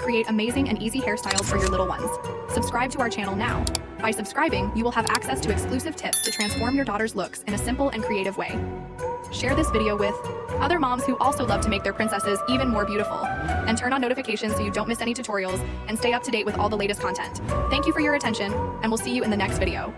create amazing and easy hairstyles for your little ones. Subscribe to our channel now. By subscribing, you will have access to exclusive tips to transform your daughter's looks in a simple and creative way. Share this video with other moms who also love to make their princesses even more beautiful. And turn on notifications so you don't miss any tutorials and stay up to date with all the latest content. Thank you for your attention, and we'll see you in the next video.